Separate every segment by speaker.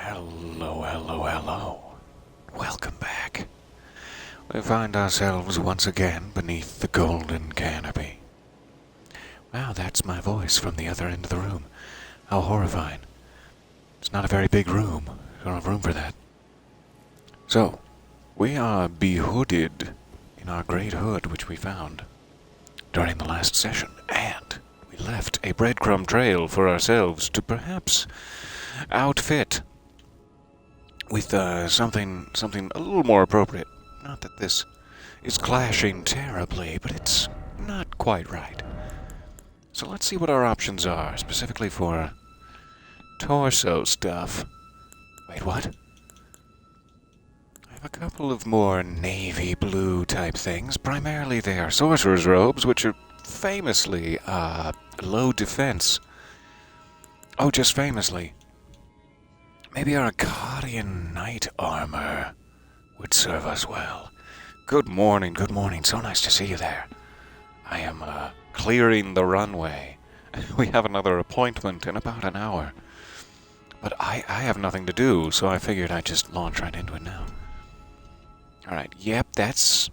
Speaker 1: Hello, hello, hello. Welcome back. We find ourselves once again beneath the golden canopy. Wow, that's my voice from the other end of the room. How horrifying. It's not a very big room. We don't have room for that. So, we are behooded in our great hood which we found during the last session, and we left a breadcrumb trail for ourselves to perhaps outfit with something a little more appropriate. Not that this is clashing terribly, but it's not quite right. So let's see what our options are, specifically for torso stuff. Wait, what? I have a couple of more navy blue type things. Primarily they are sorcerer's robes, which are famously low defense. Oh, just famously. Maybe our Arcadian knight armor would serve us well. Good morning. So nice to see you there. I am clearing the runway. We have another appointment in about an hour. But I have nothing to do, so I figured I'd just launch right into it now. Alright, yep, that's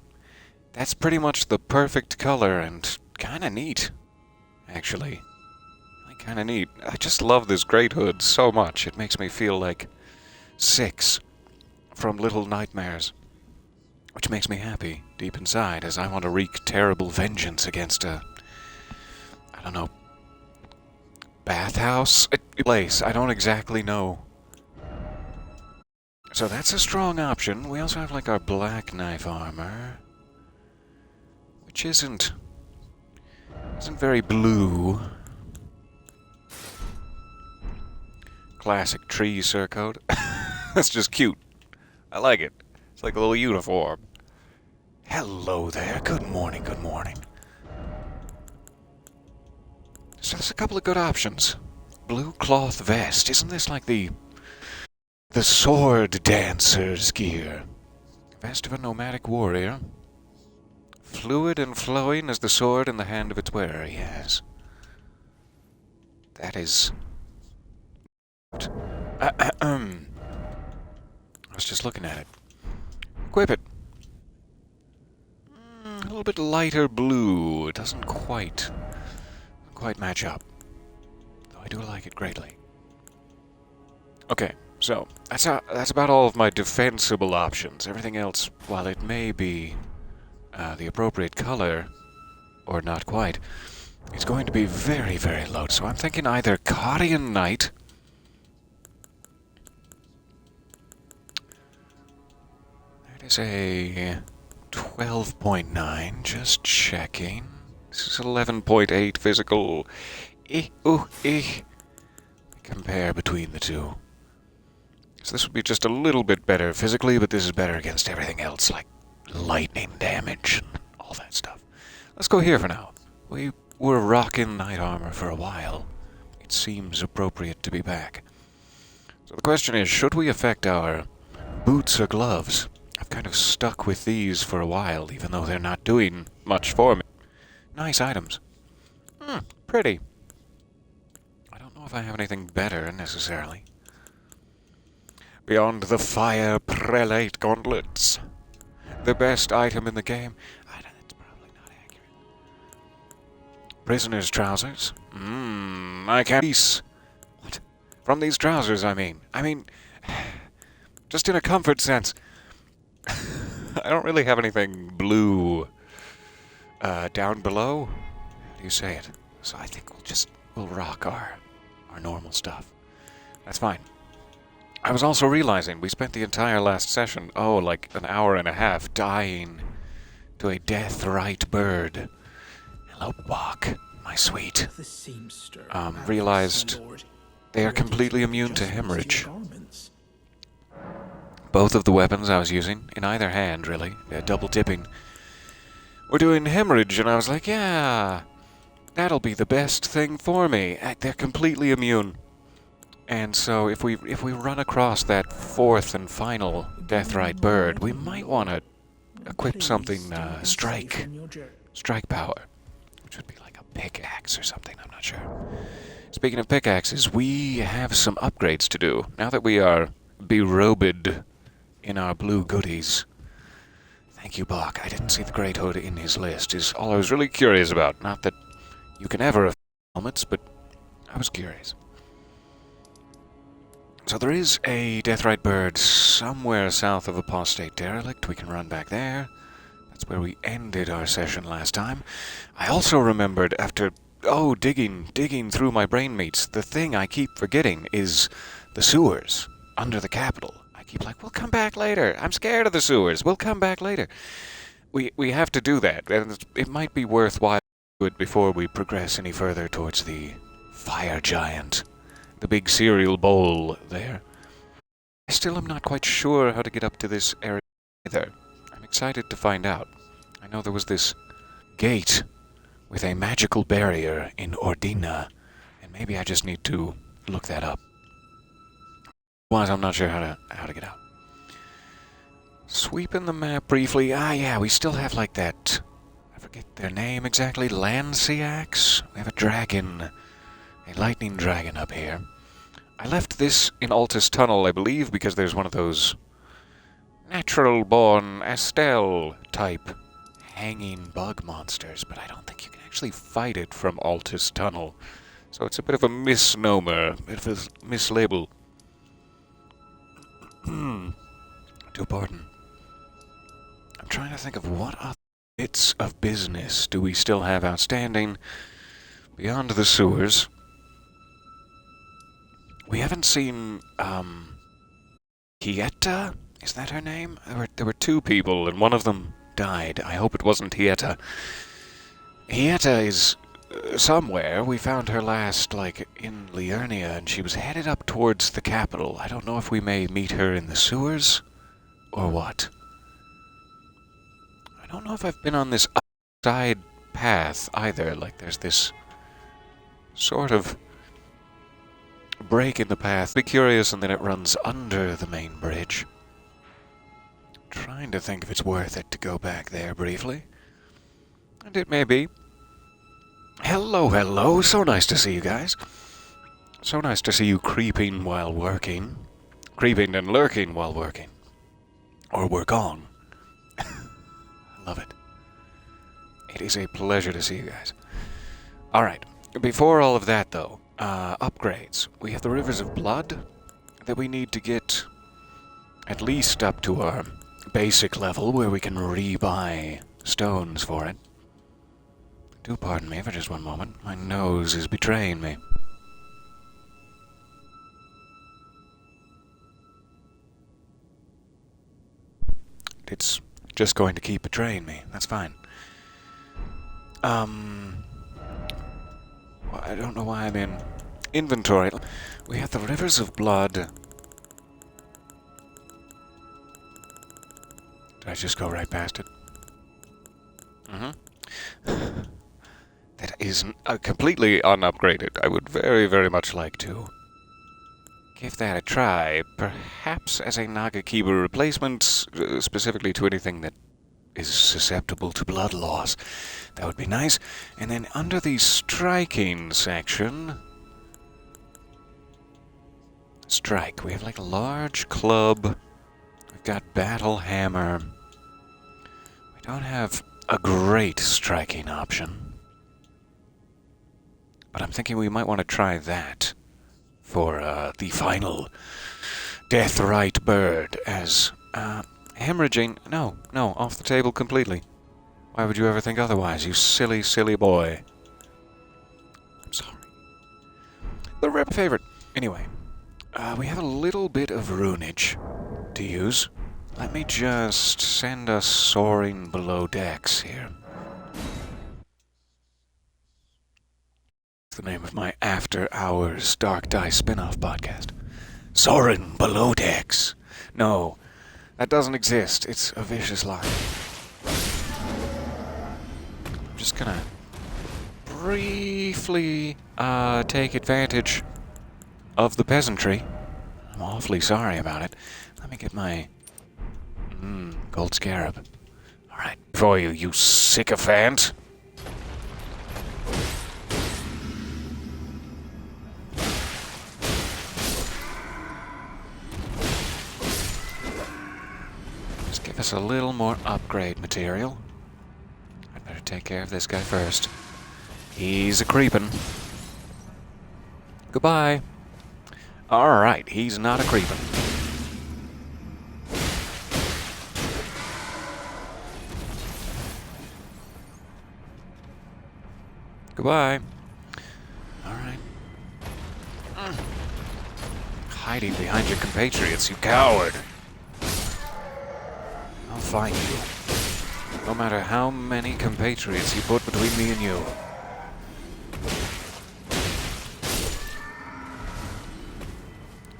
Speaker 1: pretty much the perfect color and kinda neat, actually. Kinda neat. I just love this great hood so much. It makes me feel like 6 from Little Nightmares. Which makes me happy deep inside, as I want to wreak terrible vengeance against I don't know, bathhouse? Place. I don't exactly know. So that's a strong option. We also have like our black knife armor, which isn't very blue. Classic tree surcoat. That's just cute. I like it. It's like a little uniform. Hello there. Good morning. So there's a couple of good options. Blue cloth vest. Isn't this like the sword dancer's gear? Vest of a nomadic warrior. Fluid and flowing as the sword in the hand of its wearer. Yes. That is... I was just looking at it. Equip it. A little bit lighter blue. It doesn't quite match up. Though I do like it greatly. Okay, so that's about all of my defensible options. Everything else, while it may be the appropriate color, or not quite, it's going to be very, very low. So I'm thinking either Arcadian Knight. Is a 12.9, just checking. This is 11.8 physical. Compare between the two. So this would be just a little bit better physically, but this is better against everything else, like lightning damage and all that stuff. Let's go here for now. We were rocking knight armor for a while. It seems appropriate to be back. So the question is, should we affect our boots or gloves? I've kind of stuck with these for a while, even though they're not doing much for me. Nice items. Pretty. I don't know if I have anything better, necessarily. Beyond the fire prelate gauntlets. The best item in the game. That's probably not accurate. Prisoner's trousers. I can't peace. What? From these trousers, I mean. Just in a comfort sense. I don't really have anything blue down below. How do you say it? So I think we'll rock our normal stuff. That's fine. I was also realizing we spent the entire last session, like an hour and a half, dying to a death-right bird. Hello, Bach, my sweet. Realized they are completely immune to hemorrhage. Both of the weapons I was using, in either hand, really, double dipping, were doing hemorrhage, and I was like, yeah, that'll be the best thing for me. They're completely immune. And so if we run across that fourth and final death-right bird, we might want to equip something, strike power, which would be like a pickaxe or something, I'm not sure. Speaking of pickaxes, we have some upgrades to do. Now that we are berobed in our blue goodies. Thank you, Bach. I didn't see the Great Hood in his list, is all I was really curious about. Not that you can ever afford helmets, but I was curious. So there is a Deathrite bird somewhere south of Apostate Derelict. We can run back there. That's where we ended our session last time. I also remembered after, digging through my brain meats, the thing I keep forgetting is the sewers under the Capitol. I keep like, we'll come back later. I'm scared of the sewers. We'll come back later. We have to do that, and it might be worthwhile to do it before we progress any further towards the fire giant. The big cereal bowl there. I still am not quite sure how to get up to this area either. I'm excited to find out. I know there was this gate with a magical barrier in Ordina, and maybe I just need to look that up. Otherwise, I'm not sure how to get out. Sweeping the map briefly. Yeah, we still have like that. I forget their name exactly. Lanciax. We have a dragon, a lightning dragon up here. I left this in Altus Tunnel, I believe, because there's one of those natural-born Estelle-type hanging bug monsters, but I don't think you can actually fight it from Altus Tunnel. So it's a bit of a misnomer, a bit of a mislabel. Do pardon. I'm trying to think of what other bits of business do we still have outstanding beyond the sewers. We haven't seen, Hieta? Is that her name? There were two people, and one of them died. I hope it wasn't Hieta. Hieta is somewhere. We found her last, in Liurnia, and she was headed up towards the capital. I don't know if we may meet her in the sewers, or what. I don't know if I've been on this side path, either. There's this sort of break in the path. Be curious, and then it runs under the main bridge. Trying to think if it's worth it to go back there briefly. And it may be. Hello. So nice to see you guys. So nice to see you creeping while working. Creeping and lurking while working. Or work on. I love it. It is a pleasure to see you guys. Alright. Before all of that, though, upgrades. We have the Rivers of Blood that we need to get at least up to our basic level where we can rebuy stones for it. Do pardon me for just one moment. My nose is betraying me. It's just going to keep betraying me. That's fine. Well, I don't know why I'm in inventory. We have the Rivers of Blood. Did I just go right past it? That is completely unupgraded. I would very, very much like to give that a try. Perhaps as a Nagakiba replacement, specifically to anything that is susceptible to blood loss. That would be nice. And then under the striking section... Strike. We have a large club. We've got battle hammer. We don't have a great striking option. But I'm thinking we might want to try that for the final Deathrite bird as... hemorrhaging... No, off the table completely. Why would you ever think otherwise, you silly, silly boy? I'm sorry. The rep favorite. Anyway, we have a little bit of runage to use. Let me just send us soaring below decks here. It's the name of my After Hours Dark Dice spin-off podcast. Soaring below decks. No, that doesn't exist. It's a vicious lie. I'm just gonna briefly take advantage of the peasantry. I'm awfully sorry about it. Let me get my gold scarab. Alright, for you, you sycophant. us a little more upgrade material. I'd better take care of this guy first. He's a creepin'. Goodbye. Alright, he's not a creepin'. Goodbye. Alright. Hiding behind your compatriots, you coward. I'll find you. No matter how many compatriots you put between me and you.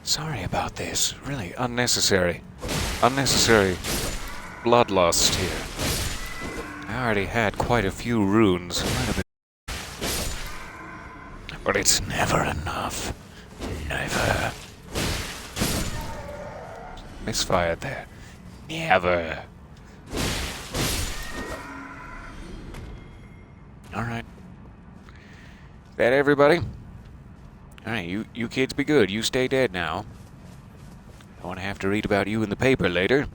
Speaker 1: Sorry about this. Really unnecessary. Unnecessary bloodlust here. I already had quite a few runes. Might have been. But it's never enough. Never. Misfired there. Never. Alright. That everybody? Alright, you kids be good. You stay dead now. I want to have to read about you in the paper later.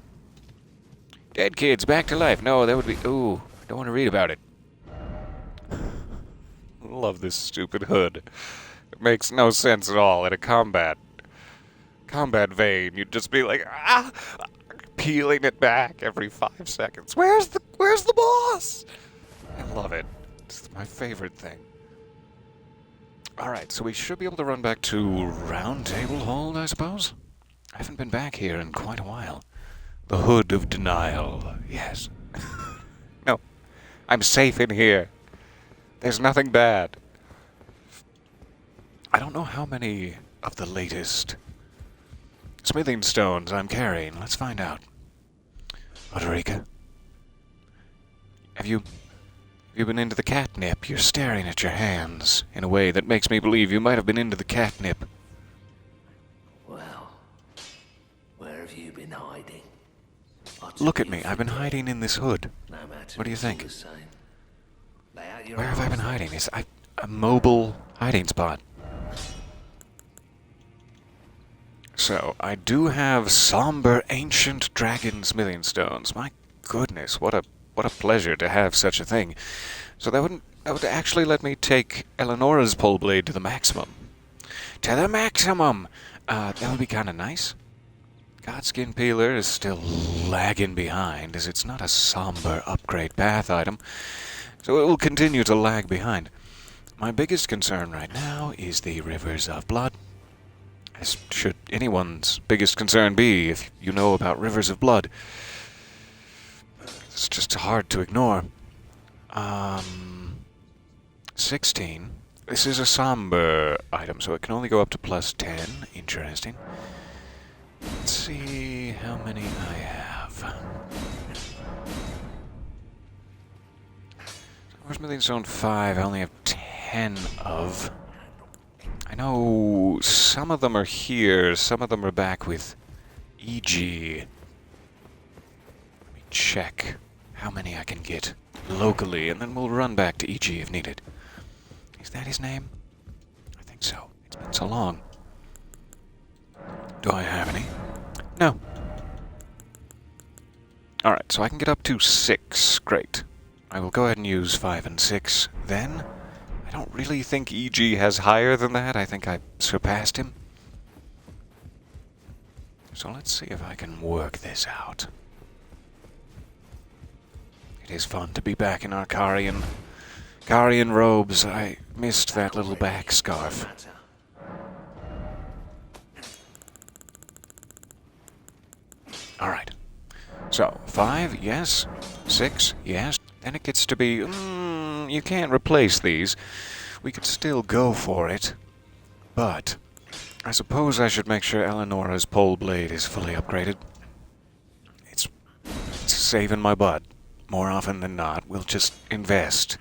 Speaker 1: Dead kids back to life. No, that would be... Ooh, I don't want to read about it. Love this stupid hood. It makes no sense at all in a combat vein. You'd just be like, peeling it back every 5 seconds. Where's the boss? I love it. It's my favorite thing. Alright, so we should be able to run back to Round Table Hold, I suppose? I haven't been back here in quite a while. The Hood of Denial, yes. No, I'm safe in here. There's nothing bad. I don't know how many of the latest smithing stones I'm carrying. Let's find out. Odorica, have you been into the catnip? You're staring at your hands in a way that makes me believe you might have been into the catnip.
Speaker 2: Well, where have you been hiding?
Speaker 1: Look at me. I've been hiding in this hood. What do you think? Where have I been hiding? Is a mobile hiding spot? So, I do have somber ancient dragon smithing stones. My goodness, what a pleasure to have such a thing. So that would actually let me take Eleonora's pole blade to the maximum. To the maximum! That would be kind of nice. Godskin Peeler is still lagging behind, as it's not a somber upgrade path item, so it will continue to lag behind. My biggest concern right now is the Rivers of Blood. As should anyone's biggest concern be if you know about Rivers of Blood. It's just hard to ignore. 16. This is a somber item, so it can only go up to +10. Interesting. Let's see how many I have. Smithing Stone 5, I only have 10 of. I know some of them are here, some of them are back with EG. Let me check how many I can get locally, and then we'll run back to EG if needed. Is that his name? I think so. It's been so long. Do I have any? No. Alright, so I can get up to 6. Great. I will go ahead and use 5 and 6 then. I don't really think EG has higher than that. I think I surpassed him. So let's see if I can work this out. It is fun to be back in our Carian robes. I missed that little back scarf. Alright. So, 5, yes. 6, yes. Then it gets to be, you can't replace these. We could still go for it. But I suppose I should make sure Eleonora's pole blade is fully upgraded. It's saving my butt. More often than not, we'll just invest.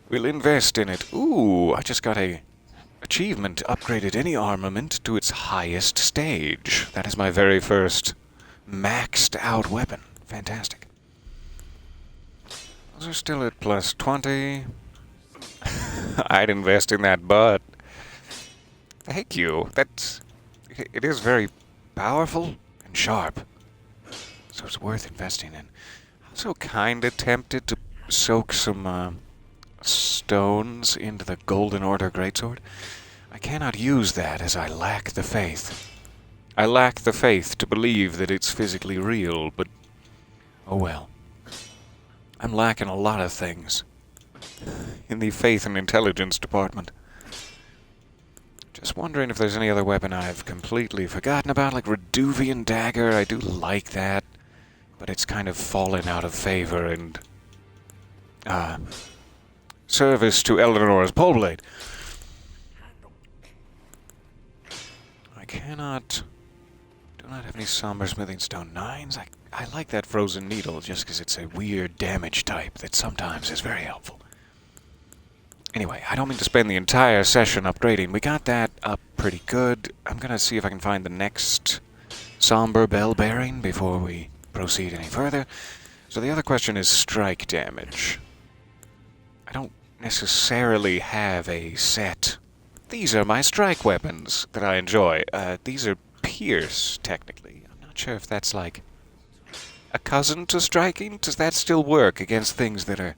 Speaker 1: We'll invest in it. Ooh, I just got a achievement. Upgraded any armament to its highest stage. That is my very first maxed out weapon. Fantastic. Those are still at +20. I'd invest in that butt. Thank you. It is very powerful and sharp. so it's worth investing in. Also kinda tempted to soak some stones into the Golden Order Greatsword. I cannot use that as I lack the faith. I lack the faith to believe that it's physically real, but oh well. I'm lacking a lot of things in the faith and intelligence department. Just wondering if there's any other weapon I've completely forgotten about, like Reduvian Dagger. I do like that, but it's kind of fallen out of favor and service to Eleanor's Pole Blade. I do not have any Somber Smithing Stone 9s. I like that Frozen Needle just because it's a weird damage type that sometimes is very helpful. Anyway, I don't mean to spend the entire session upgrading. We got that up pretty good. I'm going to see if I can find the next Somber Bell Bearing before we proceed any further. So the other question is strike damage. I don't necessarily have a set. These are my strike weapons that I enjoy. These are Pierce, technically. I'm not sure if that's like a cousin to striking. Does that still work against things that are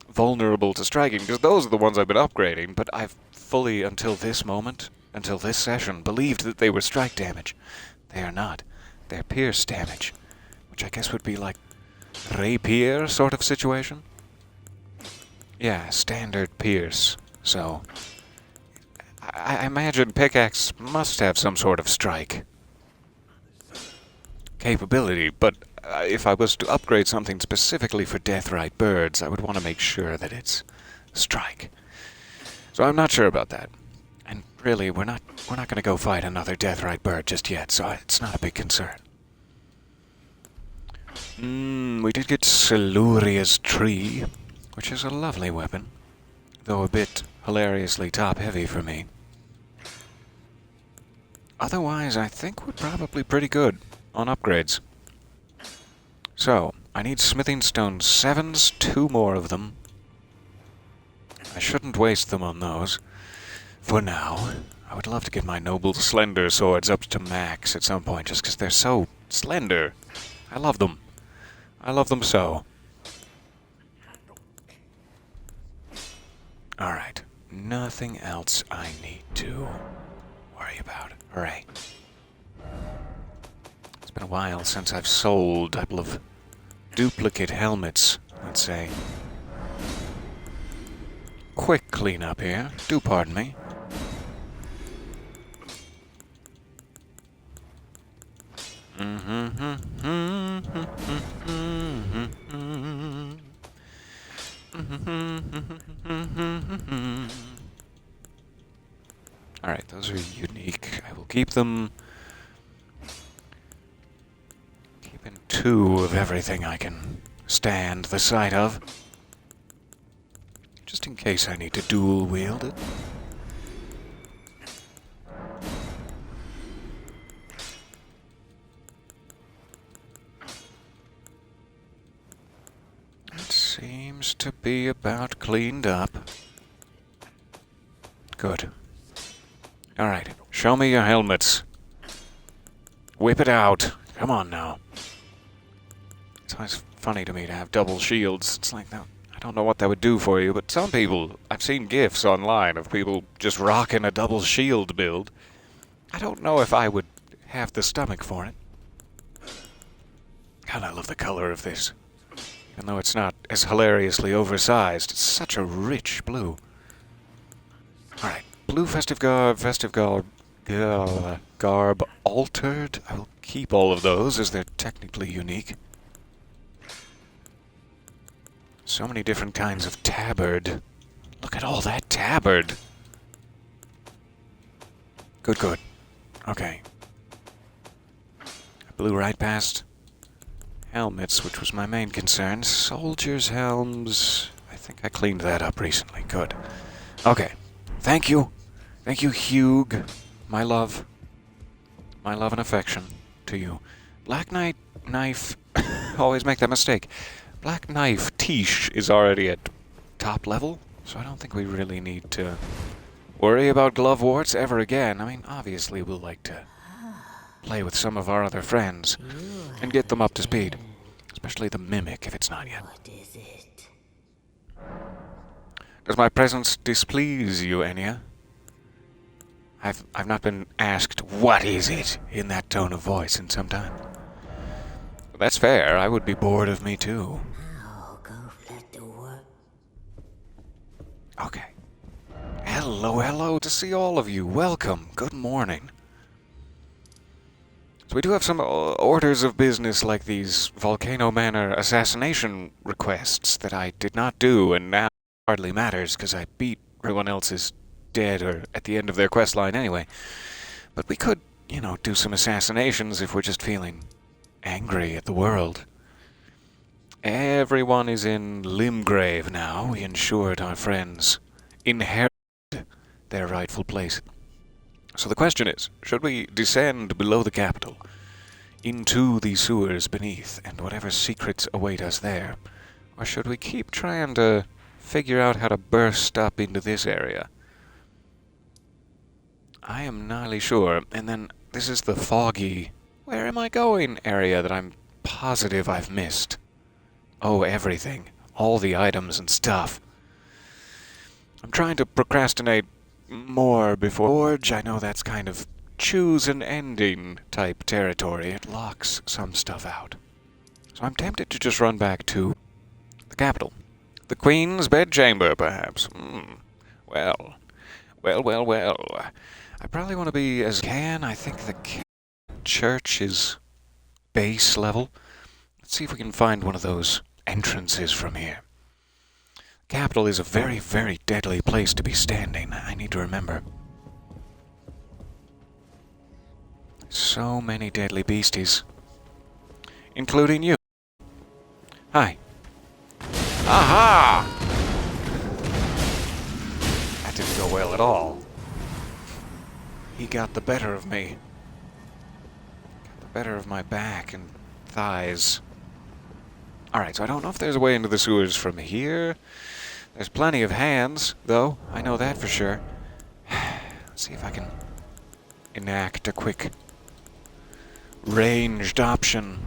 Speaker 1: vulnerable to striking? Because those are the ones I've been upgrading, but I've fully, until this moment, until this session, believed that they were strike damage. They are not. They're pierce damage, which I guess would be like rapier sort of situation. Yeah, standard pierce. So I imagine pickaxe must have some sort of strike capability, but if I was to upgrade something specifically for Deathrite birds, I would want to make sure that it's strike. So I'm not sure about that. And really, we're not going to go fight another Deathrite bird just yet, so it's not a big concern. We did get Siluria's Tree, which is a lovely weapon, though a bit hilariously top-heavy for me. Otherwise, I think we're probably pretty good on upgrades. So, I need Smithing Stone 7s, 2 more of them. I shouldn't waste them on those. For now, I would love to get my Noble Slender Swords up to max at some point, just because they're so slender. I love them. I love them so. Alright, nothing else I need to worry about. Hooray. It's been a while since I've sold a couple of duplicate helmets, let's say. Quick cleanup here. Do pardon me. Alright, those are unique. I will keep them. Keeping 2 of everything I can stand the sight of. Just in case I need to dual wield it. It seems to be about cleaned up. Good. Alright, show me your helmets. Whip it out. Come on now. It's always funny to me to have double shields. It's like, I don't know what that would do for you, but some people, I've seen GIFs online of people just rocking a double shield build. I don't know if I would have the stomach for it. God, I love the color of this. Even though it's not as hilariously oversized, it's such a rich blue. Alright, blue festive garb altered. I will keep all of those as they're technically unique. So many different kinds of tabard. Look at all that tabard. Good, good. Okay. I blew right past helmets, which was my main concern. Soldiers' helms. I think I cleaned that up recently. Good. Okay. Thank you. Thank you, Hugh. My love. My love and affection to you. Black Knight Knife. Always make that mistake. Black Knife Tish is already at top level, so I don't think we really need to worry about glove warts ever again. I mean, obviously we'll like to play with some of our other friends and get them up to speed. Especially the Mimic, if it's not yet.
Speaker 3: What is it?
Speaker 1: Does my presence displease you, Enya? I've not been asked, what is it, in that tone of voice in some time. That's fair. I would be bored of me, too.
Speaker 3: Now go let the work.
Speaker 1: Okay. Hello to see all of you. Welcome. Good morning. So we do have some orders of business like these Volcano Manor assassination requests that I did not do, and now hardly matters because I beat everyone else's dead or at the end of their quest line anyway. But we could, do some assassinations if we're just feeling angry at the world. Everyone is in Limgrave now. We ensured our friends inherit their rightful place. So the question is, should we descend below the capital into the sewers beneath and whatever secrets await us there? Or should we keep trying to figure out how to burst up into this area? I am not really sure. And then this is the foggy, where am I going area that I'm positive I've missed. Oh, everything. All the items and stuff. I'm trying to procrastinate more before Forge. I know that's kind of choose an ending type territory. It locks some stuff out. So I'm tempted to just run back to the capital. The Queen's bedchamber, perhaps. Well. I probably want to be as can. I think the church is base level. Let's see if we can find one of those entrances from here. Capital is a very, very deadly place to be standing. I need to remember. So many deadly beasties. Including you. Hi. Aha! That didn't go well at all. He got the better of me. Got the better of my back and thighs. Alright, so I don't know if there's a way into the sewers from here. There's plenty of hands, though. I know that for sure. Let's see if I can enact a quick ranged option.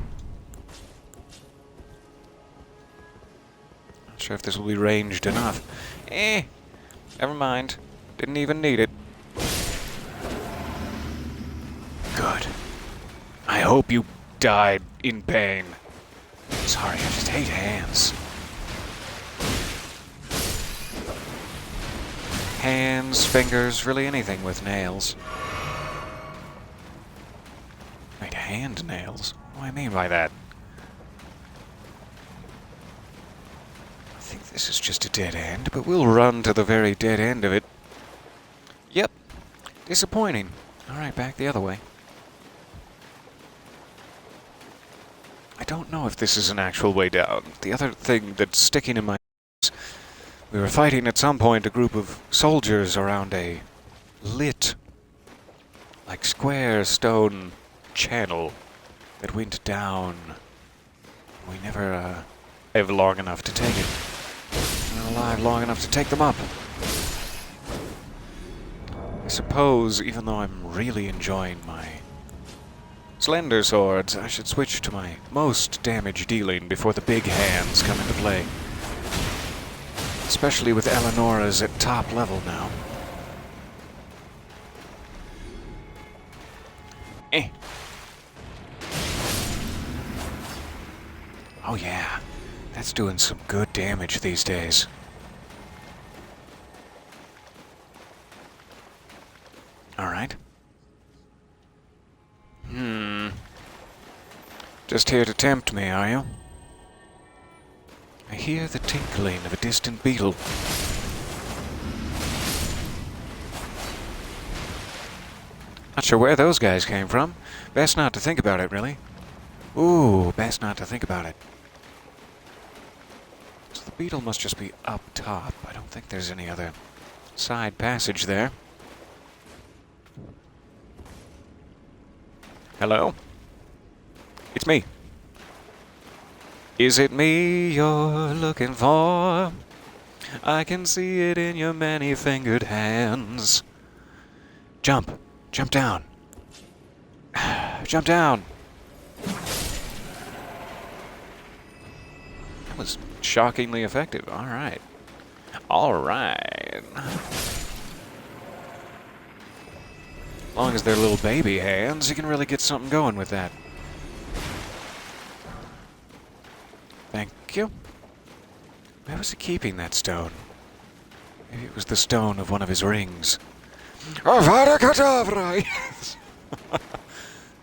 Speaker 1: Not sure if this will be ranged enough. Never mind. Didn't even need it. Good. I hope you died in pain. Sorry, I just hate hands. Hands, fingers, really anything with nails. Wait, hand nails? What do I mean by that? I think this is just a dead end, but we'll run to the very dead end of it. Yep. Disappointing. Alright, back the other way. I don't know if this is an actual way down. The other thing that's sticking in my head is we were fighting at some point a group of soldiers around a lit, like square stone channel that went down. We never lived long enough to take it. We're alive long enough to take them up. I suppose, even though I'm really enjoying my slender swords, I should switch to my most damage dealing before the big hands come into play. Especially with Eleonora's at top level now. Oh yeah, that's doing some good damage these days. Alright. Just here to tempt me, are you? I hear the tinkling of a distant beetle. Not sure where those guys came from. Best not to think about it, really. Ooh, best not to think about it. So the beetle must just be up top. I don't think there's any other side passage there. Hello? It's me. Is it me you're looking for? I can see it in your many-fingered hands. Jump. Jump down. Jump down! That was shockingly effective. Alright. Alright. As long as they're little baby hands, you can really get something going with that. Thank you. Where was he keeping that stone? Maybe it was the stone of one of his rings. Avada Kedavra!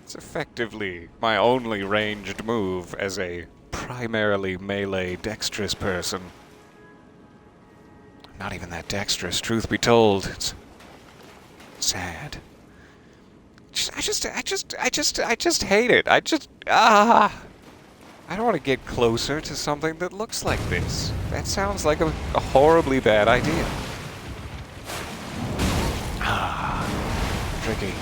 Speaker 1: It's effectively my only ranged move as a primarily melee dexterous person. I'm not even that dexterous, truth be told. It's sad. I just hate it. I don't want to get closer to something that looks like this. That sounds like a horribly bad idea. Tricky.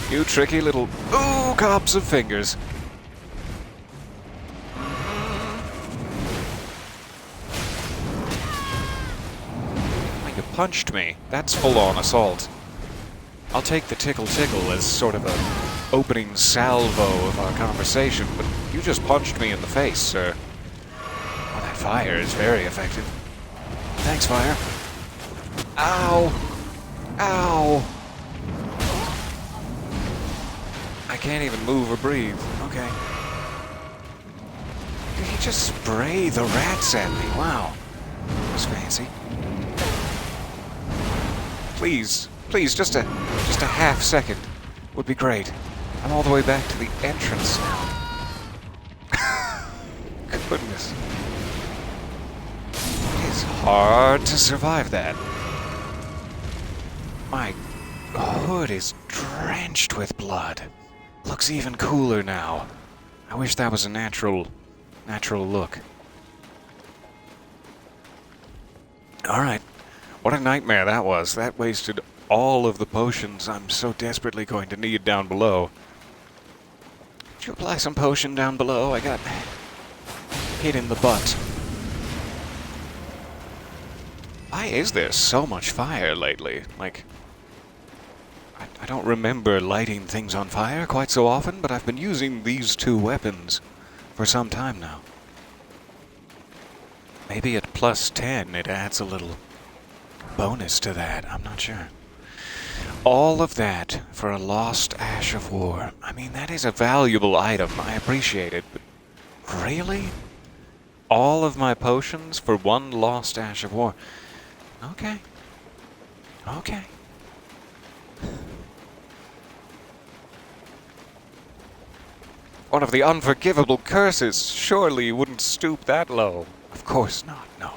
Speaker 1: You tricky little... Ooh, cobs of fingers. Oh, you punched me. That's full-on assault. I'll take the tickle as sort of a opening salvo of our conversation, but you just punched me in the face, sir. Oh, that fire is very effective. Thanks, fire. Ow! Ow! I can't even move or breathe. Okay. Did he just spray the rats at me? Wow. That was fancy. Please, just a half second would be great. I'm all the way back to the entrance now. Goodness. It is hard to survive that. My hood is drenched with blood. Looks even cooler now. I wish that was a natural look. Alright. What a nightmare that was. That wasted all of the potions I'm so desperately going to need down below. Did you apply some potion down below? I got hit in the butt. Why is there so much fire lately? Like, I don't remember lighting things on fire quite so often, but I've been using these two weapons for some time now. Maybe at plus 10 it adds a little bonus to that. I'm not sure. All of that for a lost Ash of War. I mean, that is a valuable item. I appreciate it, but really? All of my potions for one lost Ash of War? Okay. Okay. One of the unforgivable curses. Surely you wouldn't stoop that low. Of course not, no.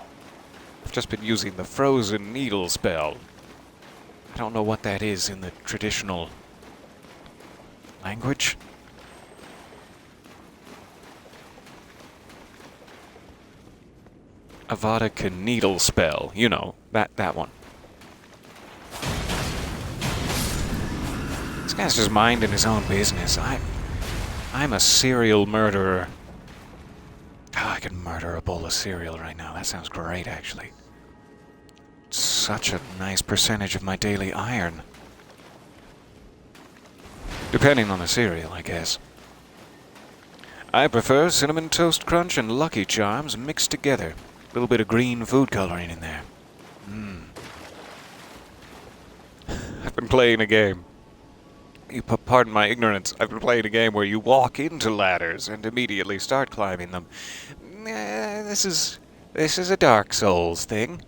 Speaker 1: I've just been using the frozen needle spell. I don't know what that is in the traditional language. Avada needle spell. You know, that one. This guy's just minding his own business. I'm a serial murderer. Oh, I could murder a bowl of cereal right now. That sounds great, actually. Such a nice percentage of my daily iron. Depending on the cereal, I guess. I prefer Cinnamon Toast Crunch and Lucky Charms mixed together. A little bit of green food coloring in there. I've been playing a game. You pardon my ignorance. I've been playing a game where you walk into ladders and immediately start climbing them. This is a Dark Souls thing.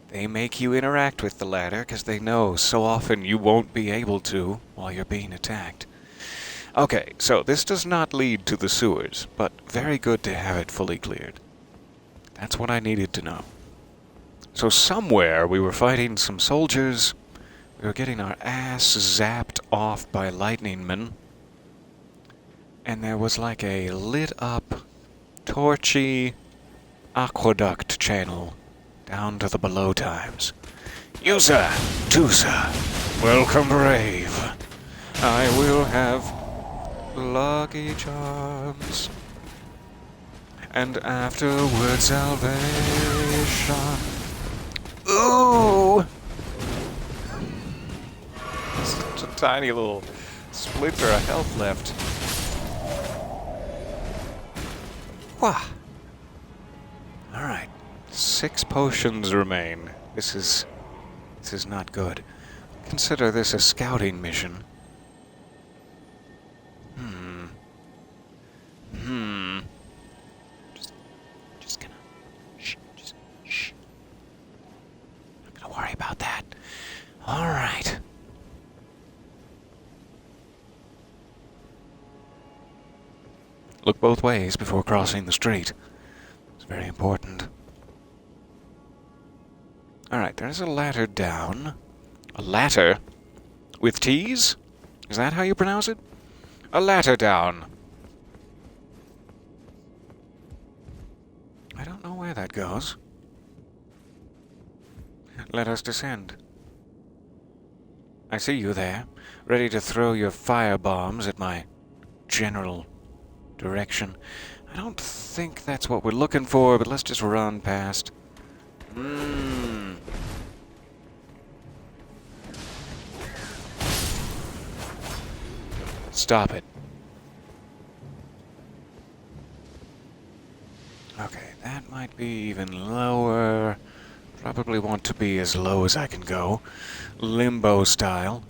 Speaker 1: They make you interact with the ladder because they know so often you won't be able to while you're being attacked. Okay, so this does not lead to the sewers, but very good to have it fully cleared. That's what I needed to know. So somewhere we were fighting some soldiers. We were getting our ass zapped off by lightning men. And there was like a lit up, torchy aqueduct channel down to the below times. User, Tusa, welcome brave. I will have Lucky Charms. And afterward salvation. Ooh! a tiny little splinter of health left. Wah! Alright. 6 potions remain. This is not good. Consider this a scouting mission. Just gonna... Shh. Not gonna worry about that. Alright. Look both ways before crossing the street. It's very important. Alright, there's a ladder down. A ladder? With T's? Is that how you pronounce it? A ladder down. I don't know where that goes. Let us descend. I see you there, ready to throw your fire bombs at my general direction. I don't think that's what we're looking for, but let's just run past. Stop it. Okay, that might be even lower. Probably want to be as low as I can go. Limbo style.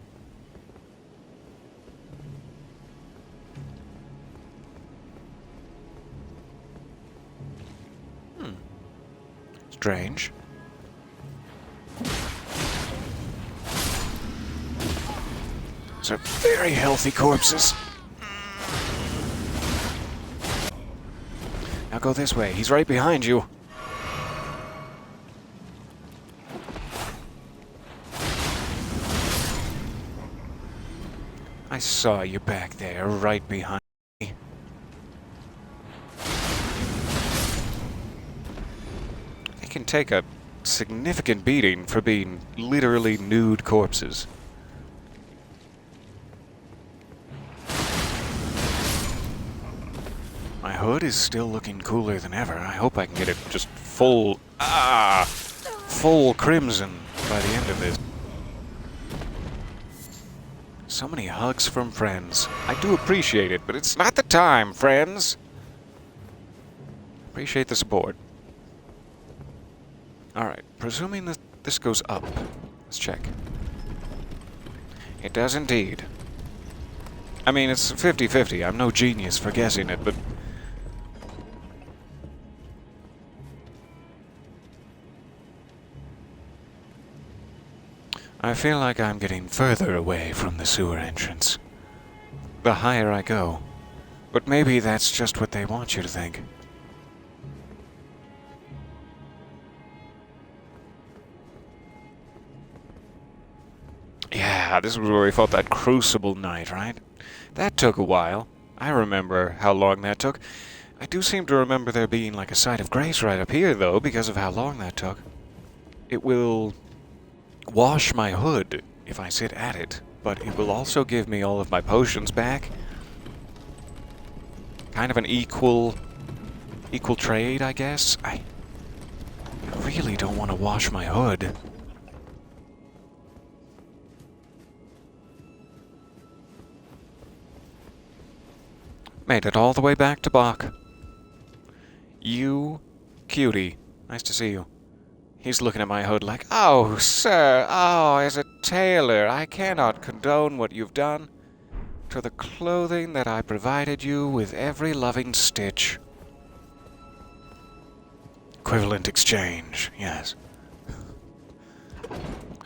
Speaker 1: Strange. Those are very healthy corpses. Now go this way. He's right behind you. I saw you back there, right behind me. They can take a significant beating for being literally nude corpses. My hood is still looking cooler than ever. I hope I can get it just full crimson by the end of this. So many hugs from friends. I do appreciate it, but it's not the time, friends. Appreciate the support. Alright, presuming that this goes up. Let's check. It does indeed. I mean, it's 50-50. I'm no genius for guessing it, but... I feel like I'm getting further away from the sewer entrance. The higher I go. But maybe that's just what they want you to think. Yeah, this was where we fought that Crucible Knight, right? That took a while. I remember how long that took. I do seem to remember there being like a site of grace right up here, though, because of how long that took. It will wash my hood if I sit at it, but it will also give me all of my potions back. Kind of an equal trade, I guess. I really don't want to wash my hood. Made it all the way back to Bach. You cutie. Nice to see you. He's looking at my hood like, "Oh, sir, oh, as a tailor, I cannot condone what you've done to the clothing that I provided you with every loving stitch." Equivalent exchange, yes.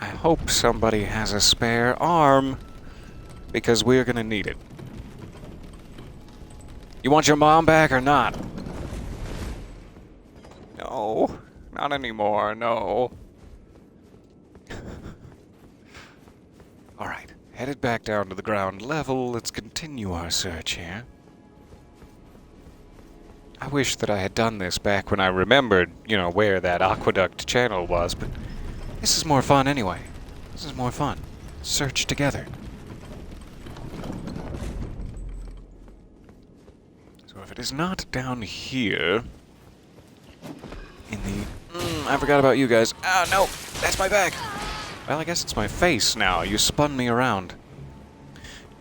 Speaker 1: I hope somebody has a spare arm, because we're gonna need it. You want your mom back or not? No. Not anymore, no. Alright, headed back down to the ground level. Let's continue our search here. I wish that I had done this back when I remembered, where that aqueduct channel was, but this is more fun anyway. This is more fun. Search together. So if it is not down here, in the... I forgot about you guys. Ah, no! That's my back! Well, I guess it's my face now. You spun me around.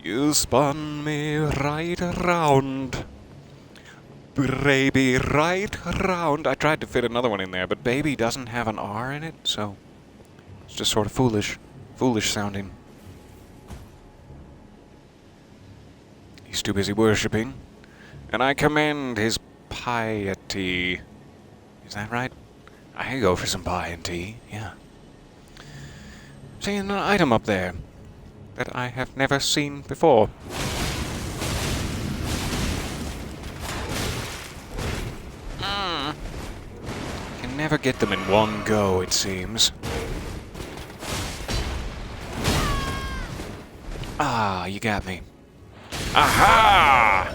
Speaker 1: You spun me right around. Baby, right around. I tried to fit another one in there, but baby doesn't have an R in it, so it's just sort of foolish. Foolish sounding. He's too busy worshipping, and I commend his piety. Is that right? I could go for some pie and tea, yeah. Seeing an item up there that I have never seen before. Can never get them in one go, it seems. Ah, you got me. Aha!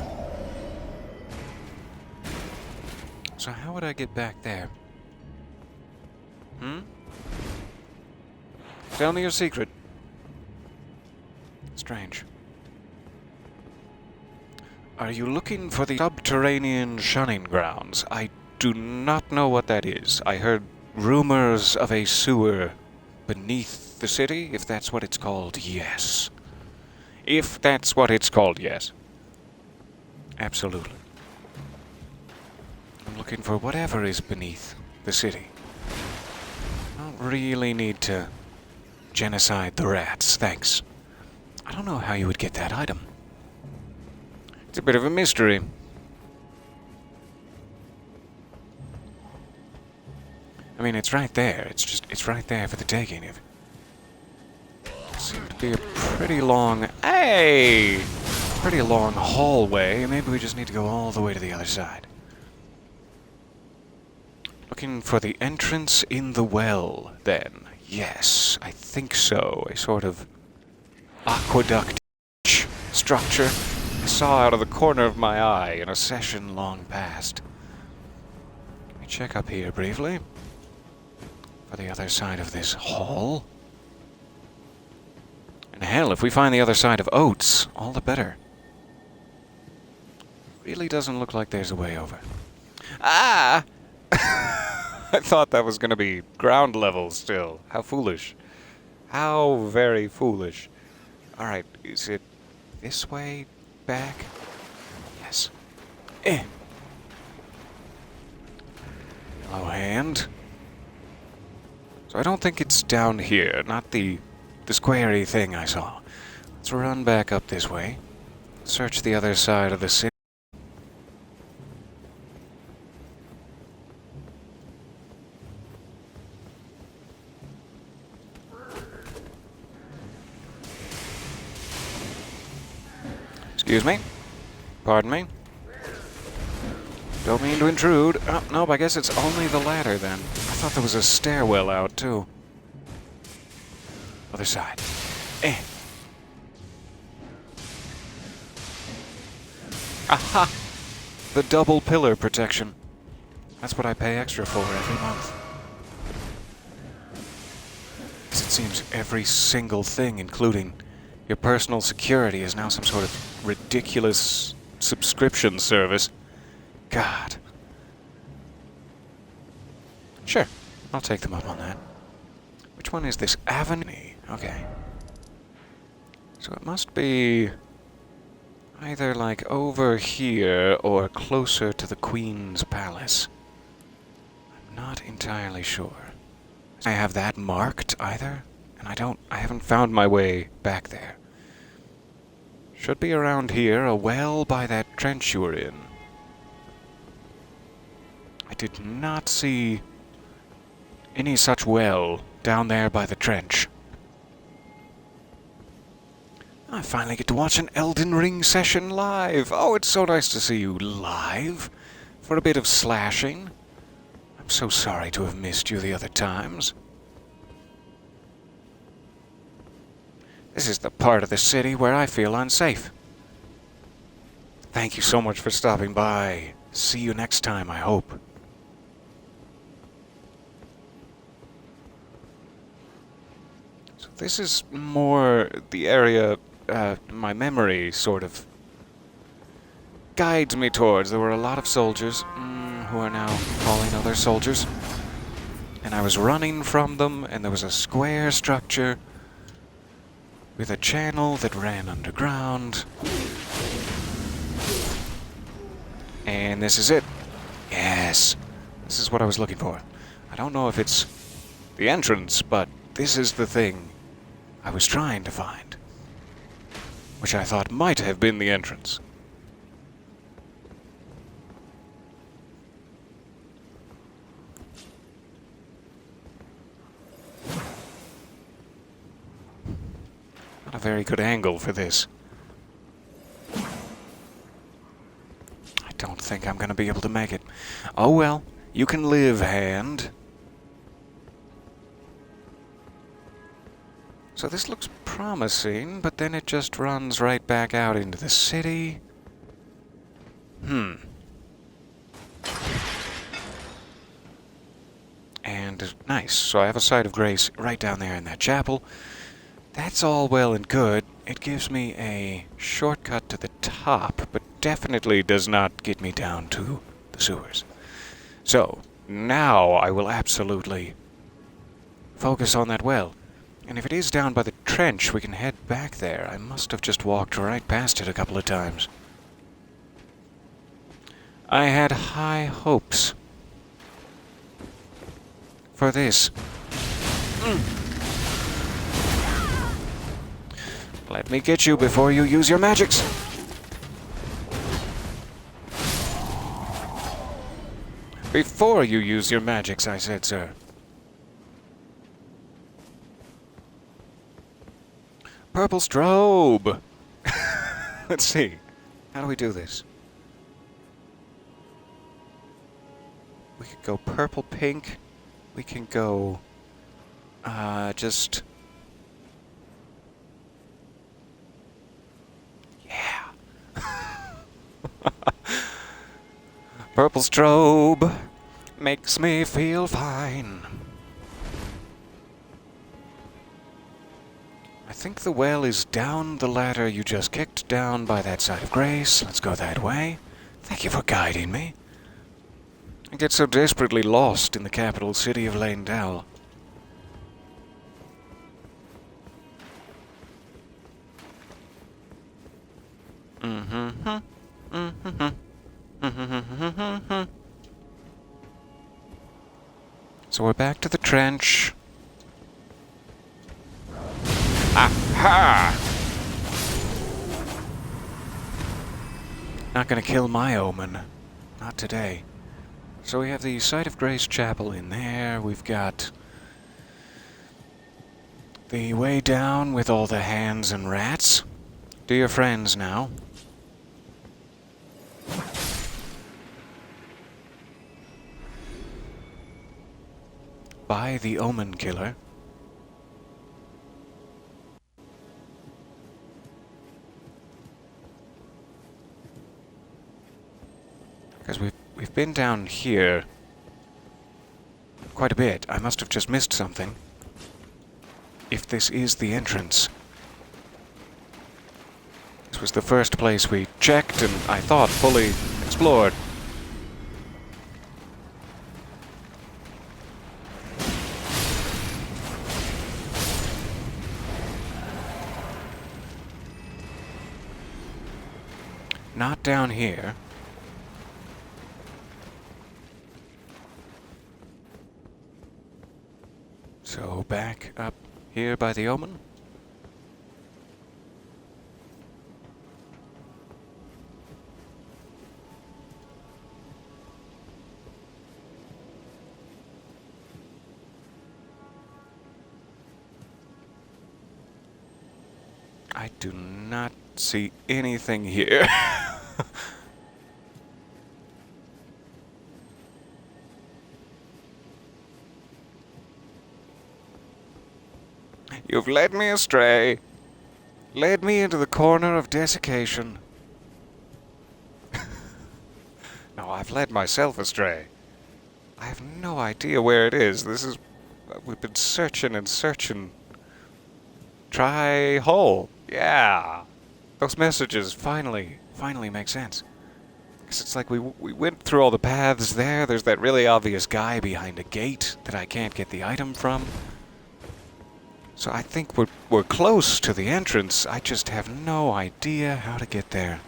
Speaker 1: So how would I get back there? Tell me your secret. Strange. Are you looking for the subterranean shunning grounds? I do not know what that is. I heard rumors of a sewer beneath the city, if that's what it's called, yes. If that's what it's called, yes. Absolutely. I'm looking for whatever is beneath the city. I don't really need to genocide the rats, thanks. I don't know how you would get that item. It's a bit of a mystery. I mean, it's right there. It's right there for the taking. It seems to be a pretty long... Hey! Pretty long hallway. Maybe we just need to go all the way to the other side. Looking for the entrance in the well, then. Yes, I think so. A sort of aqueduct structure I saw out of the corner of my eye in a session long past. Let me check up here briefly for the other side of this hall. And hell, if we find the other side of Oats, all the better. Really doesn't look like there's a way over. Ah! I thought that was going to be ground level still. How foolish. How very foolish. Alright, is it this way back? Yes. Hello, hand. So I don't think it's down here, not the squarey thing I saw. Let's run back up this way. Search the other side of the city. Excuse me. Pardon me. Don't mean to intrude. Oh, nope, I guess it's only the ladder then. I thought there was a stairwell out, too. Other side. Aha! The double pillar protection. That's what I pay extra for every month. It seems every single thing, including your personal security, is now some sort of ridiculous subscription service. God. Sure, I'll take them up on that. Which one is this? Avenue? Okay. So it must be either like over here or closer to the Queen's Palace. I'm not entirely sure. I have that marked either, and I haven't found my way back there. Should be around here, a well by that trench you were in. I did not see any such well down there by the trench. I finally get to watch an Elden Ring session live. Oh, it's so nice to see you live for a bit of slashing. I'm so sorry to have missed you the other times. This is the part of the city where I feel unsafe. Thank you so much for stopping by. See you next time, I hope. So this is more the area my memory sort of guides me towards. There were a lot of soldiers who are now calling other soldiers. And I was running from them, and there was a square structure. with a channel that ran underground. And this is it. Yes. This is what I was looking for. I don't know if it's the entrance, but this is the thing I was trying to find, which I thought might have been the entrance. Not a very good angle for this. I don't think I'm gonna be able to make it. Oh well, you can live, hand. So this looks promising, but then it just runs right back out into the city. And nice, so I have a site of grace right down there in that chapel. That's all well and good. It gives me a shortcut to the top, but definitely does not get me down to the sewers. So, now I will absolutely focus on that well. And if it is down by the trench, we can head back there. I must have just walked right past it a couple of times. I had high hopes for this. Let me get you before you use your magics. Before you use your magics, I said, sir. Purple strobe! Let's see. How do we do this? We could go purple pink. We can go... just... Yeah. Purple strobe makes me feel fine. I think the well is down the ladder you just kicked down by that side of grace. Let's go that way. Thank you for guiding me. I get so desperately lost in the capital city of Leyndell. So we're back to the trench. Aha! Not gonna kill my omen. Not today. So we have the Site of Grace Chapel in there. We've got the way down with all the hands and rats. Do your friends now. By the Omen Killer. Because we've been down here quite a bit. I must have just missed something. If this is the entrance. This was the first place we checked and I thought fully explored. Not down here. So back up here by the Omen. I do not see anything here. You've led me astray. Led me into the corner of desiccation. No, I've led myself astray. I have no idea where it is. This is... We've been searching and searching. Try hole. Yeah. Those messages finally make sense. Because it's like we went through all the paths there. There's that really obvious guy behind a gate that I can't get the item from. So I think we're close to the entrance. I just have no idea how to get there.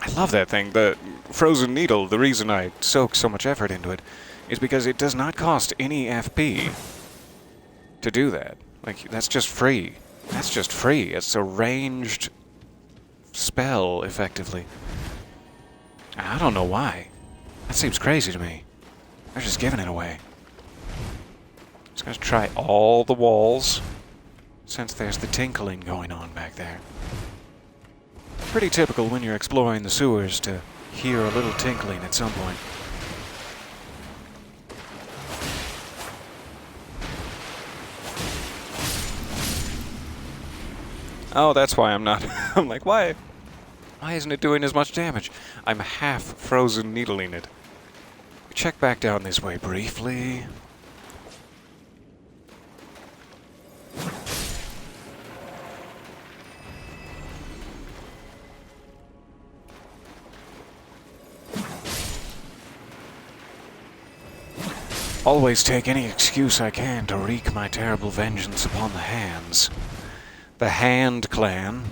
Speaker 1: I love that thing. The frozen needle, the reason I soak so much effort into it is because it does not cost any FP to do that. Like, that's just free. That's just free. It's a ranged spell, effectively. I don't know why. That seems crazy to me. They're just giving it away. Just gonna try all the walls, since there's the tinkling going on back there. Pretty typical when you're exploring the sewers to hear a little tinkling at some point. Oh, that's why I'm not. I'm like, why? Why isn't it doing as much damage? I'm half frozen needling it. Check back down this way briefly. Always take any excuse I can to wreak my terrible vengeance upon the Hands. The Hand Clan.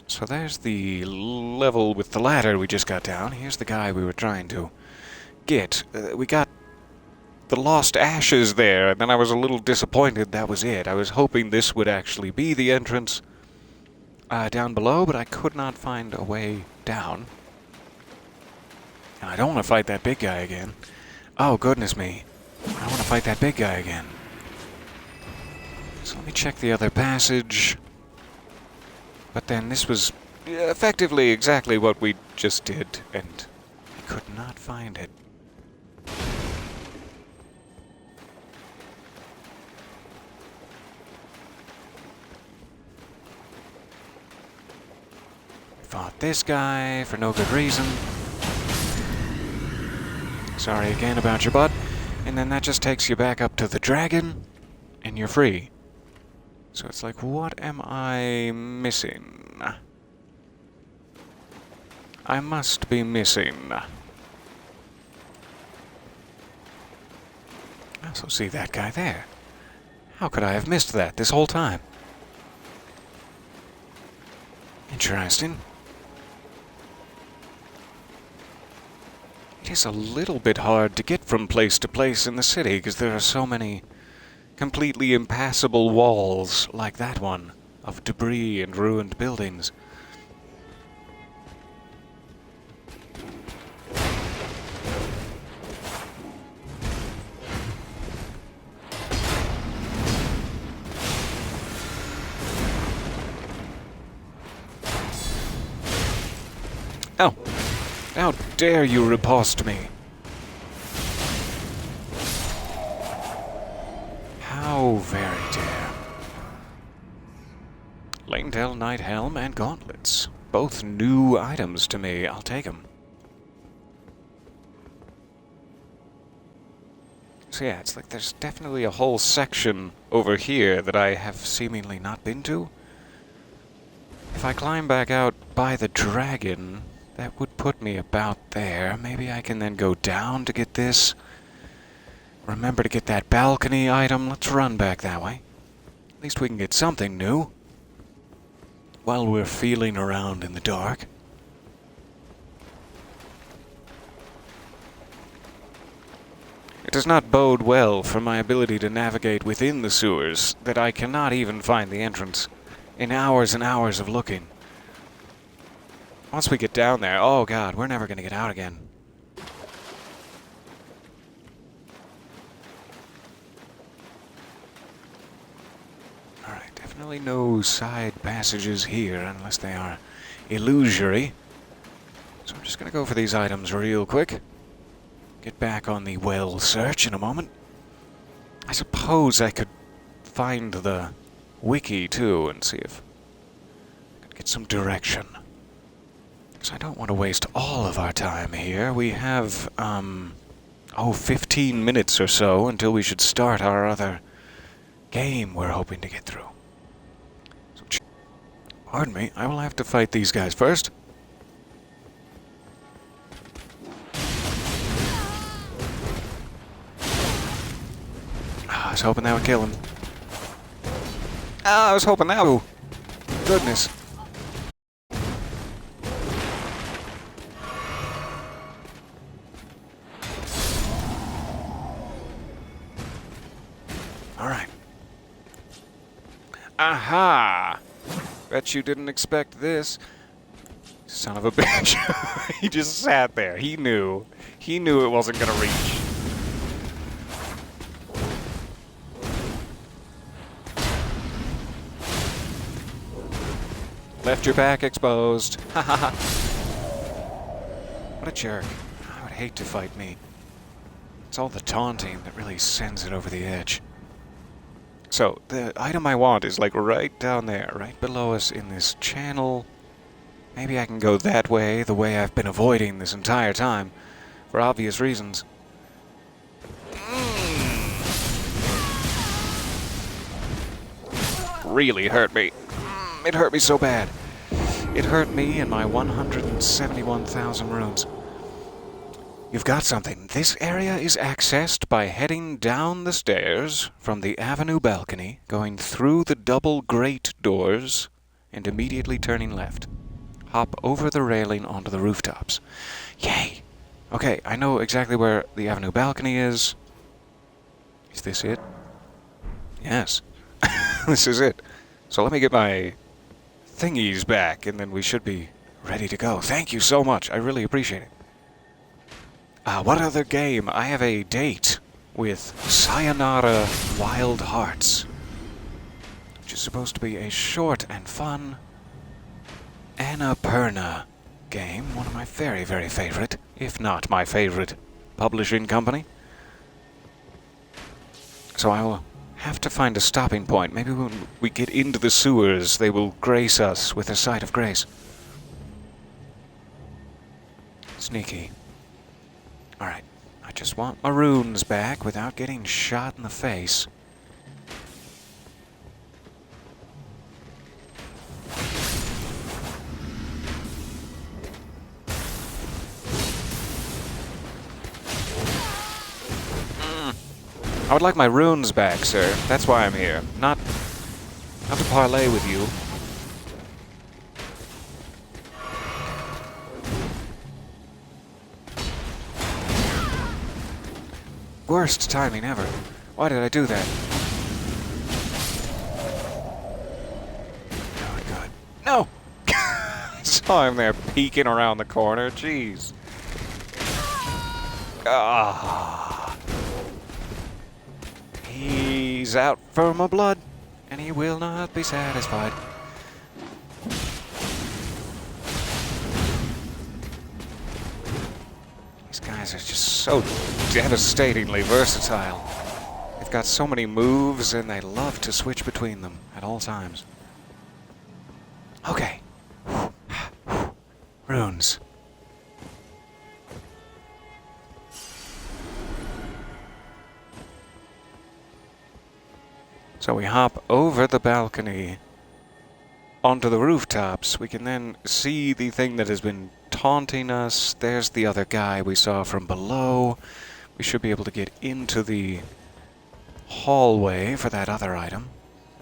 Speaker 1: So there's the level with the ladder we just got down. Here's the guy we were trying to get. We got the lost ashes there, and then I was a little disappointed that was it. I was hoping this would actually be the entrance down below, but I could not find a way down. And I don't want to fight that big guy again. Oh, goodness me. I don't want to fight that big guy again. So let me check the other passage. But then this was effectively exactly what we just did, and I could not find it. Fought this guy for no good reason. Sorry again about your butt. And then that just takes you back up to the dragon, and you're free. So it's like, what am I missing? I must be missing. I also see that guy there. How could I have missed that this whole time? Interesting. It is a little bit hard to get from place to place in the city because there are so many completely impassable walls like that one of debris and ruined buildings. Oh, how dare you riposte me? How very dare. Langdale Knight Helm and Gauntlets. Both new items to me. I'll take them. So yeah, it's like there's definitely a whole section over here that I have seemingly not been to. If I climb back out by the dragon, that would put me about there. Maybe I can then go down to get this. Remember to get that balcony item. Let's run back that way. At least we can get something new while we're feeling around in the dark. It does not bode well for my ability to navigate within the sewers that I cannot even find the entrance in hours and hours of looking. Once we get down there, oh god, we're never going to get out again. Alright, definitely no side passages here unless they are illusory. So I'm just going to go for these items real quick. Get back on the well search in a moment. I suppose I could find the wiki too and see if I could get some direction. Because I don't want to waste all of our time here. We have, 15 minutes or so until we should start our other game we're hoping to get through. So, pardon me, I will have to fight these guys first. I was hoping that would kill him. I was hoping that would. Goodness. Alright. Aha! Bet you didn't expect this. Son of a bitch. He just sat there. He knew. He knew it wasn't gonna reach. Left your back exposed. Ha ha ha. What a jerk. I would hate to fight me. It's all the taunting that really sends it over the edge. So, the item I want is like right down there, right below us in this channel. Maybe I can go that way, the way I've been avoiding this entire time, for obvious reasons. Really hurt me. It hurt me so bad. It hurt me and my 171,000 runes. You've got something. This area is accessed by heading down the stairs from the avenue balcony, going through the double grate doors, and immediately turning left. Hop over the railing onto the rooftops. Yay! Okay, I know exactly where the avenue balcony is. Is this it? Yes. This is it. So let me get my thingies back, and then we should be ready to go. Thank you so much. I really appreciate it. What other game? I have a date with Sayonara Wild Hearts, which is supposed to be a short and fun Annapurna game. One of my very, very favorite, if not my favorite, publishing company. So I will have to find a stopping point. Maybe when we get into the sewers, they will grace us with a sight of grace. Sneaky. Alright, I just want my runes back without getting shot in the face. I would like my runes back, sir. That's why I'm here. Not to parlay with you. Worst timing ever. Why did I do that? Oh my god. No! Saw him there peeking around the corner. Jeez. Ah. He's out for my blood, and he will not be satisfied. These guys are just so devastatingly versatile. They've got so many moves, and they love to switch between them at all times. Okay. Runes. So we hop over the balcony onto the rooftops. We can then see the thing that has been taunting us. There's the other guy we saw from below. We should be able to get into the hallway for that other item.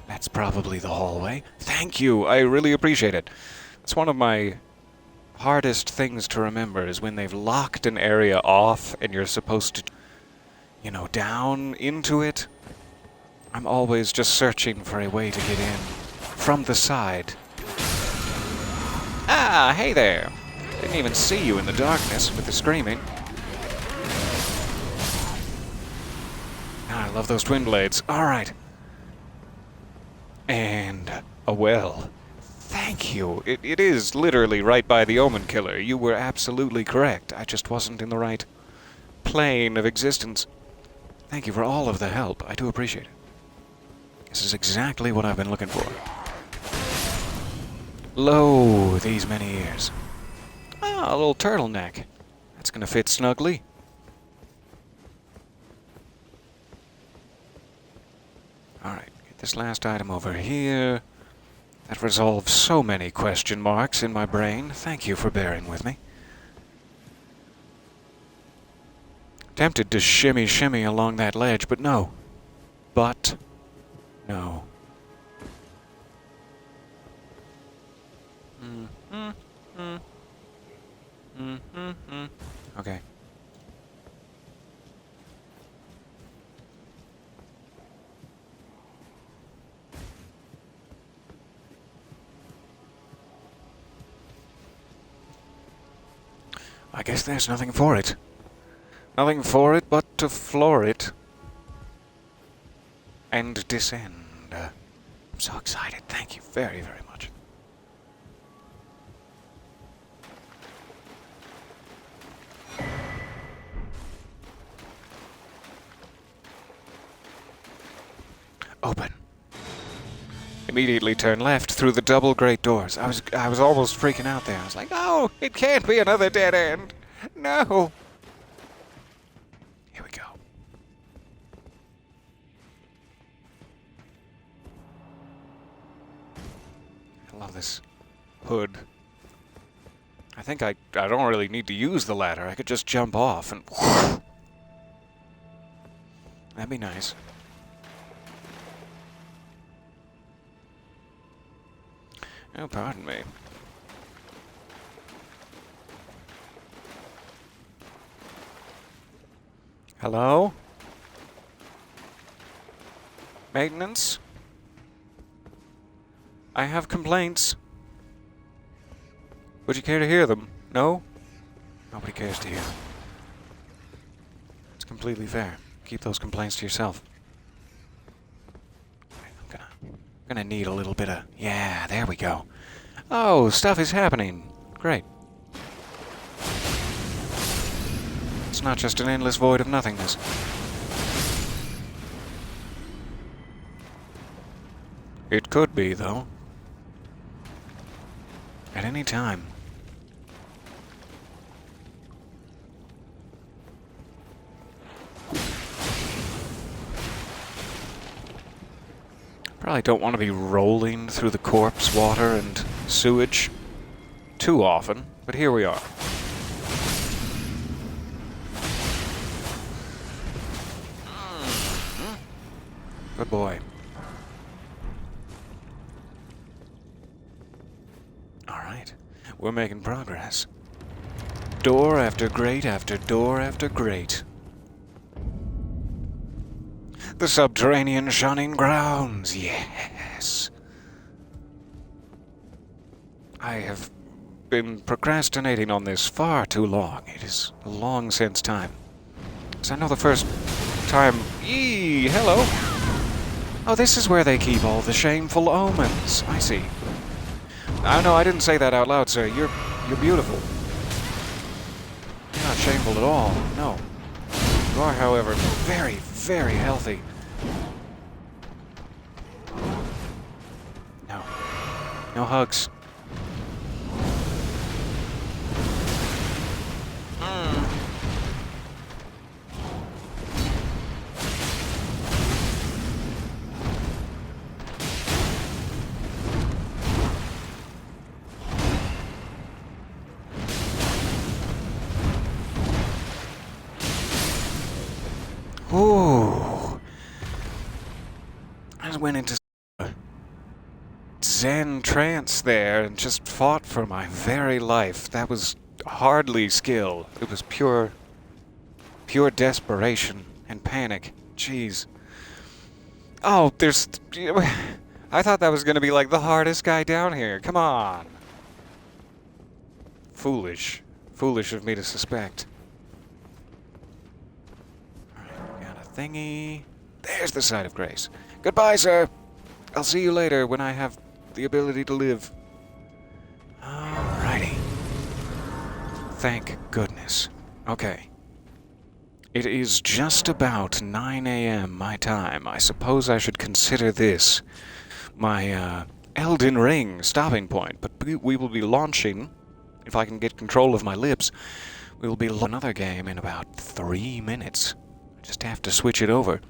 Speaker 1: That's probably the hallway. Thank you. I really appreciate it. It's one of my hardest things to remember is when they've locked an area off and you're supposed to, down into it. I'm always just searching for a way to get in from the side. Ah, hey there. Didn't even see you in the darkness with the screaming. I love those twin blades. All right. And a well. Thank you. It is literally right by the Omen Killer. You were absolutely correct. I just wasn't in the right plane of existence. Thank you for all of the help. I do appreciate it. This is exactly what I've been looking for. Lo, these many years. Ah, a little turtleneck. That's gonna fit snugly. Alright, get this last item over here. That resolves so many question marks in my brain. Thank you for bearing with me. Tempted to shimmy along that ledge, but no. No. Okay. I guess there's nothing for it. Nothing for it but to floor it. And descend. I'm so excited. Thank you very, very much. Open. Immediately turn left through the double great doors. I was almost freaking out there. I was like, no, it can't be another dead end. No. Here we go. I love this hood. I think I don't really need to use the ladder. I could just jump off and... That'd be nice. Oh, pardon me. Hello? Maintenance? I have complaints. Would you care to hear them? No? Nobody cares to hear them. It's completely fair. Keep those complaints to yourself. I'm gonna need a little bit of... Yeah, there we go. Oh, stuff is happening. Great. It's not just an endless void of nothingness. It could be, though. At any time. Probably don't want to be rolling through the corpse water and sewage too often, but here we are. Good boy. Alright, we're making progress. Door after grate after door after grate. The subterranean shunning grounds, yes. I have been procrastinating on this far too long. It is long since time. Because I know the first time... Eee, hello! Oh, this is where they keep all the shameful omens. I see. Oh, no, I didn't say that out loud, sir. You're beautiful. You're not shameful at all, no. You are, however, very, very healthy. No. No hugs. Ooh. I just went into a Zen trance there and just fought for my very life. That was hardly skill. It was pure desperation and panic. Jeez. Oh, there's... I thought that was going to be like the hardest guy down here. Come on. Foolish. Foolish of me to suspect. Thingy. There's the site of grace. Goodbye, sir. I'll see you later when I have the ability to live. Alrighty. Thank goodness. Okay. It is just about 9 a.m. my time. I suppose I should consider this my Elden Ring stopping point. But we will be launching if I can get control of my lips, we'll be another game in about 3 minutes. I just have to switch it over.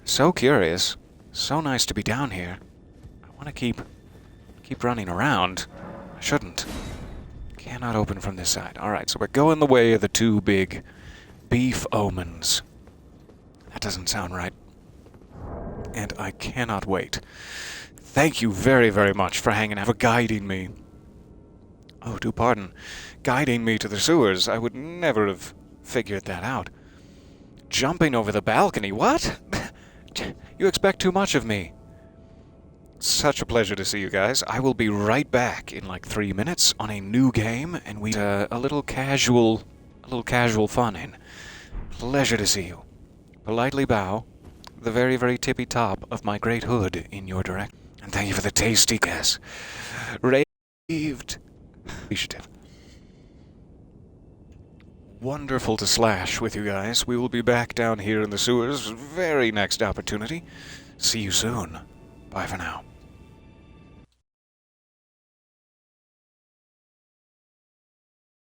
Speaker 1: So curious. So nice to be down here. I want to keep running around. I shouldn't. Cannot open from this side. Alright, so we're going the way of the two big beef omens. That doesn't sound right. And I cannot wait. Thank you very, very much for hanging out, for guiding me. Oh, do pardon. Guiding me to the sewers. I would never have figured that out. Jumping over the balcony. What? You expect too much of me. Such a pleasure to see you guys. I will be right back in like 3 minutes on a new game, and we a little casual fun in. Pleasure to see you. Politely bow, the very, very tippy top of my great hood in your direction. And thank you for the tasty guess. Raved. Appreciative. Wonderful to slash with you guys. We will be back down here in the sewers very next opportunity. See you soon. Bye for now.